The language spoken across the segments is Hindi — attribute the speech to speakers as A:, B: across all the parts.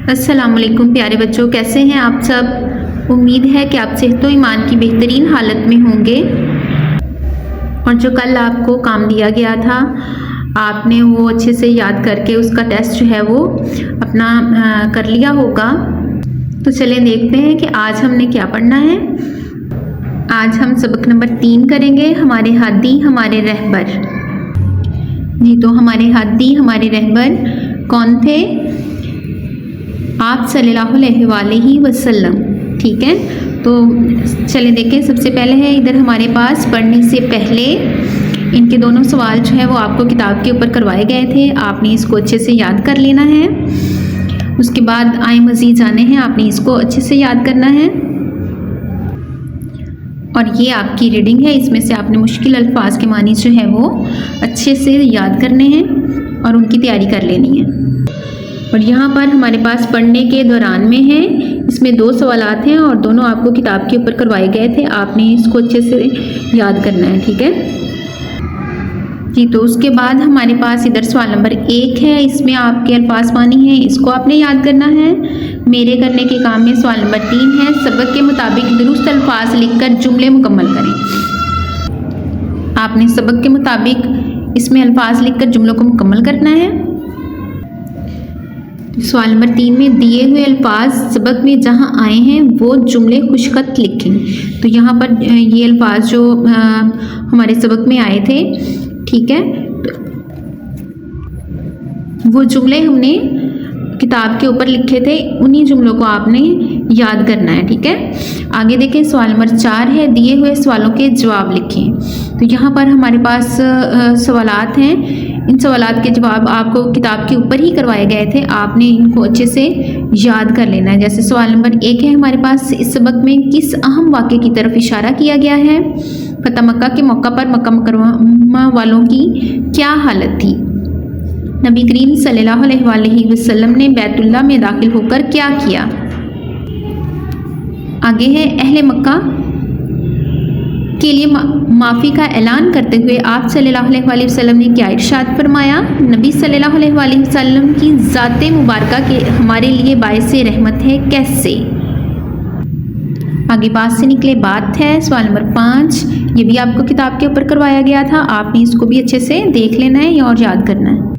A: अस्सलामुअलैकुम प्यारे बच्चों, कैसे हैं आप सब। उम्मीद है कि आप सेहत व ईमान की बेहतरीन हालत में होंगे और जो कल आपको काम दिया गया था आपने वो अच्छे से याद करके उसका टेस्ट जो है वो अपना कर लिया होगा। तो चलें देखते हैं कि आज हमने क्या पढ़ना है। आज हम सबक नंबर 3 करेंगे, हमारे हादी हमारे रहबर। जी, तो हमारे हादी हमारे रहबर कौन थे? आप सल्लल्लाहु अलैहि वसल्लम। ठीक है, तो चले देखें। सबसे पहले है इधर हमारे पास पढ़ने से पहले इनके दोनों सवाल जो है वो आपको किताब के ऊपर करवाए गए थे, आपने इसको अच्छे से याद कर लेना है। उसके बाद आए मज़ीद जाने हैं, आपने इसको अच्छे से याद करना है। और ये आपकी रीडिंग है, इसमें से आपने मुश्किल अल्फाज के मानी जो है वो अच्छे से याद करने हैं और उनकी तैयारी कर लेनी है। और यहाँ पर हमारे पास पढ़ने के दौरान में है, इसमें 2 सवालात हैं और दोनों आपको किताब के ऊपर करवाए गए थे, आपने इसको अच्छे से याद करना है। ठीक है जी, तो उसके बाद हमारे पास इधर सवाल नंबर 1 है, इसमें आपके अल्फाज मानी है, इसको आपने याद करना है। मेरे करने के काम में सवाल नंबर 3 है, सबक के मुताबिक दुरुस्त अल्फाज लिखकर जुमले मुकम्मल करें। आपने सबक के मुताबिक इसमें अल्फाज लिखकर जुमलों को मुकम्मल करना है। सवाल नंबर 3 में दिए हुए अल्फाज सबक में जहां आए हैं वो जुमले खुशखत लिखें। तो यहाँ पर ये अल्फाज जो हमारे सबक में आए थे, ठीक है, तो वो जुमले हमने किताब के ऊपर लिखे थे, उन्हीं जुमलों को आपने याद करना है। ठीक है, आगे देखें। सवाल नंबर 4 है, दिए हुए सवालों के जवाब लिखें। तो यहाँ पर हमारे पास सवालात हैं, इन सवालात के जवाब आपको किताब के ऊपर ही करवाए गए थे, आपने इनको अच्छे से याद कर लेना है। जैसे सवाल नंबर 1 है हमारे पास, इस सबक में किस अहम वाक़े की तरफ इशारा किया गया है? फतह मक्का के मौका पर मक्का मुकर्रमा वालों की क्या हालत थी? नबी करीम सल्लल्लाहु अलैहि वसल्लम ने बैतुल्लाह में दाखिल होकर क्या किया? आगे है, अहले मक्का के लिए माफ़ी का ऐलान करते हुए आप सल्लल्लाहु अलैहि वसल्लम ने क्या इरशाद फरमाया? नबी सल्लल्लाहु अलैहि वसल्लम की ज़ाते मुबारका के हमारे लिए बाइसे रहमत है, कैसे? आगे बात से निकले बात है। सवाल नंबर 5, ये भी आपको किताब के ऊपर करवाया गया था, आपने इसको भी अच्छे से देख लेना है और याद करना है।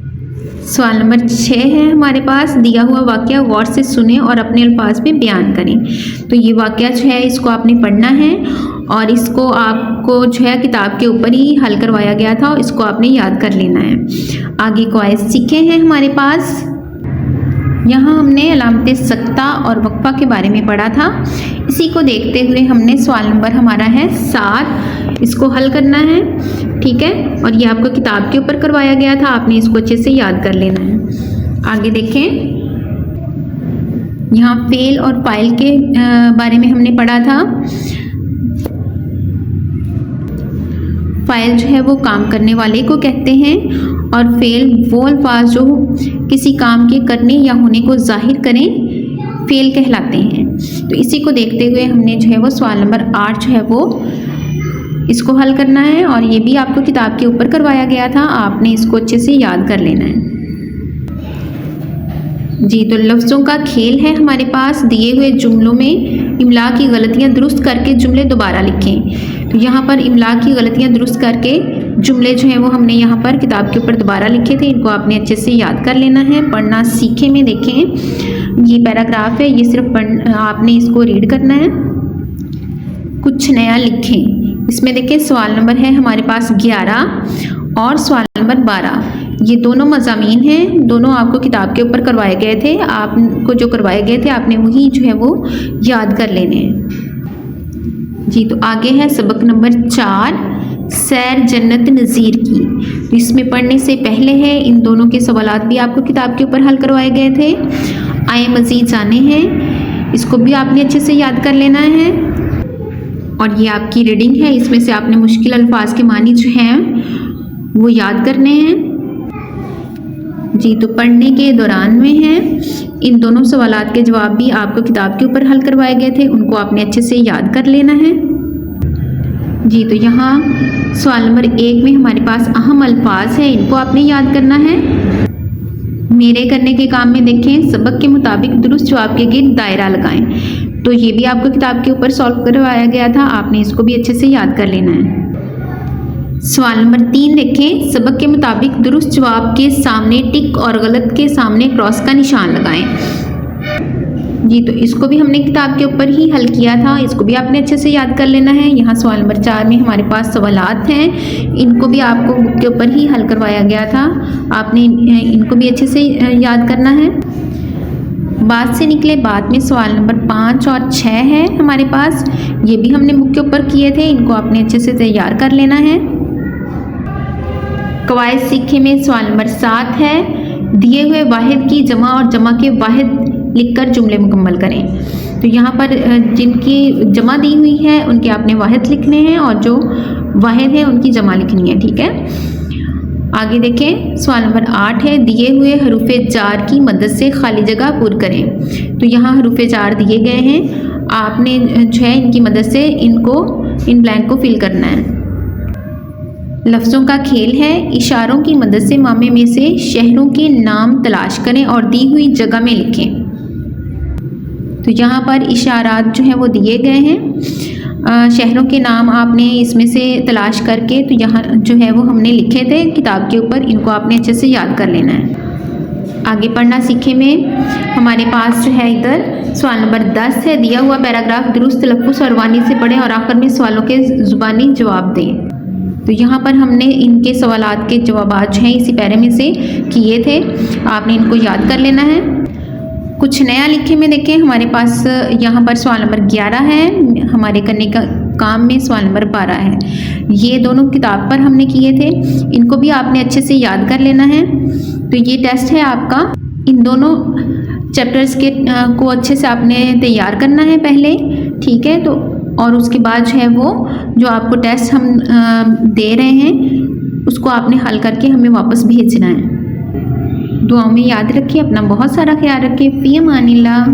A: सवाल नंबर 6 है हमारे पास, दिया हुआ वाक़या गौर से सुने और अपने अल्फाज में बयान करें। तो ये वाक़या जो है इसको आपने पढ़ना है और इसको आपको जो है किताब के ऊपर ही हल करवाया गया था और इसको आपने याद कर लेना है। आगे क्वाइज सीखे हैं हमारे पास, यहाँ हमने अलामत सख्ता और वक्फा के बारे में पढ़ा था। इसी को देखते हुए हमने सवाल नंबर हमारा है 7, इसको हल करना है। ठीक है, और ये आपको किताब के ऊपर करवाया गया था, आपने इसको अच्छे से याद कर लेना है। आगे देखें, यहाँ फेल और फाइल के बारे में हमने पढ़ा था। फाइल जो है वो काम करने वाले को कहते हैं और फेल वो अल्फाज जो किसी काम के करने या होने को जाहिर करें फेल कहलाते हैं। तो इसी को देखते हुए हमने जो है वो सवाल नंबर 8 जो है वो इसको हल करना है और ये भी आपको किताब के ऊपर करवाया गया था, आपने इसको अच्छे से याद कर लेना है। जी, तो लफ्ज़ों का खेल है हमारे पास, दिए हुए जुमलों में इमला की गलतियाँ दुरुस्त करके जुमले दोबारा लिखें। तो यहाँ पर इमला की गलतियाँ दुरुस्त करके जुमले जो हैं वो हमने यहाँ पर किताब के ऊपर दोबारा लिखे थे, इनको आपने अच्छे से याद कर लेना है। पढ़ना सीखे में देखें, ये पैराग्राफ है, ये सिर्फ आपने इसको रीड करना है। कुछ नया लिखें, इसमें देखें सवाल नंबर है हमारे पास 11 और सवाल नंबर 12, ये दोनों मज़ामीन हैं, दोनों आपको किताब के ऊपर करवाए गए थे, आपको जो करवाए गए थे आपने वही जो है वो याद कर लेने हैं। जी, तो आगे है सबक नंबर 4, सैर जन्नत नज़ीर की। तो इसमें पढ़ने से पहले है, इन दोनों के सवालात भी आपको किताब के ऊपर हल करवाए गए थे, आए मज़ीद जाने हैं, इसको भी आपने अच्छे से याद कर लेना है। और ये आपकी रीडिंग है, इसमें से आपने मुश्किल अल्फाज के मानी जो हैं वो याद करने हैं। जी, तो पढ़ने के दौरान में है, इन दोनों सवालात के जवाब भी आपको किताब के ऊपर हल करवाए गए थे, उनको आपने अच्छे से याद कर लेना है। जी, तो यहाँ सवाल नंबर 1 में हमारे पास अहम अल्फाज है, इनको आपने याद करना है। मेरे करने के काम में देखें सबक के मुताबिक दुरुस्त जवाब के गिर्द दायरा लगाएं। तो ये भी आपको किताब के ऊपर सॉल्व करवाया गया था, आपने इसको भी अच्छे से याद कर लेना है। सवाल नंबर 3 देखें, सबक के मुताबिक दुरुस्त जवाब के सामने टिक और गलत के सामने क्रॉस का निशान लगाएं। जी तो इसको भी हमने किताब के ऊपर ही हल किया था, इसको भी आपने अच्छे से याद कर लेना है। यहाँ सवाल नंबर 4 में हमारे पास सवालात हैं, इनको भी आपको बुक के ऊपर ही हल करवाया गया था, आपने इनको भी अच्छे से याद करना है। बाद से निकले बाद में सवाल नंबर 5 और 6 है हमारे पास, ये भी हमने बुक के ऊपर किए थे, इनको आपने अच्छे से तैयार कर लेना है। कवायद सीखे में सवाल नंबर 7 है, दिए हुए वाहिद की जमा और जमा के वाहिद लिखकर जुमले मुकम्मल करें। तो यहाँ पर जिनकी जमा दी हुई है उनके आपने वाहिद लिखने हैं और जो वाहिद है उनकी जमा लिखनी है, ठीक है। आगे देखें, सवाल नंबर 8 है, दिए हुए हरूफे जार की मदद से खाली जगह पूर करें। तो यहाँ हरूफे जार दिए गए हैं, आपने जो है इनकी मदद से इन ब्लैंक को फिल करना है। लफ्ज़ों का खेल है, इशारों की मदद से मामे में से शहरों के नाम तलाश करें और दी हुई जगह में लिखें। तो यहाँ पर इशारात जो है वो दिए गए हैं, शहरों के नाम आपने इसमें से तलाश करके तो यहाँ जो है वो हमने लिखे थे किताब के ऊपर, इनको आपने अच्छे से याद कर लेना है। आगे पढ़ना सीखे में हमारे पास जो है इधर सवाल नंबर 10 है, दिया हुआ पैराग्राफ दुरुस्त तलफ़्फ़ुज़ और वानी से पढ़ें और आखिर में सवालों के ज़ुबानी जवाब दें। तो यहाँ पर हमने इनके सवालात के जवाबात जो हैं इसी पैरे में से किए थे, आपने इनको याद कर लेना है। कुछ नया लिखे में देखें, हमारे पास यहाँ पर सवाल नंबर 11 है, हमारे करने का काम में सवाल नंबर 12 है, ये दोनों किताब पर हमने किए थे, इनको भी आपने अच्छे से याद कर लेना है। तो ये टेस्ट है आपका, इन दोनों चैप्टर्स के को अच्छे से आपने तैयार करना है पहले, ठीक है। तो और उसके बाद जो है वो जो आपको टेस्ट हम दे रहे हैं उसको आपने हल करके हमें वापस भेजना है। दुआओं में याद रखिए, अपना बहुत सारा ख्याल रखिए। फ़ी अमानिल्लाह।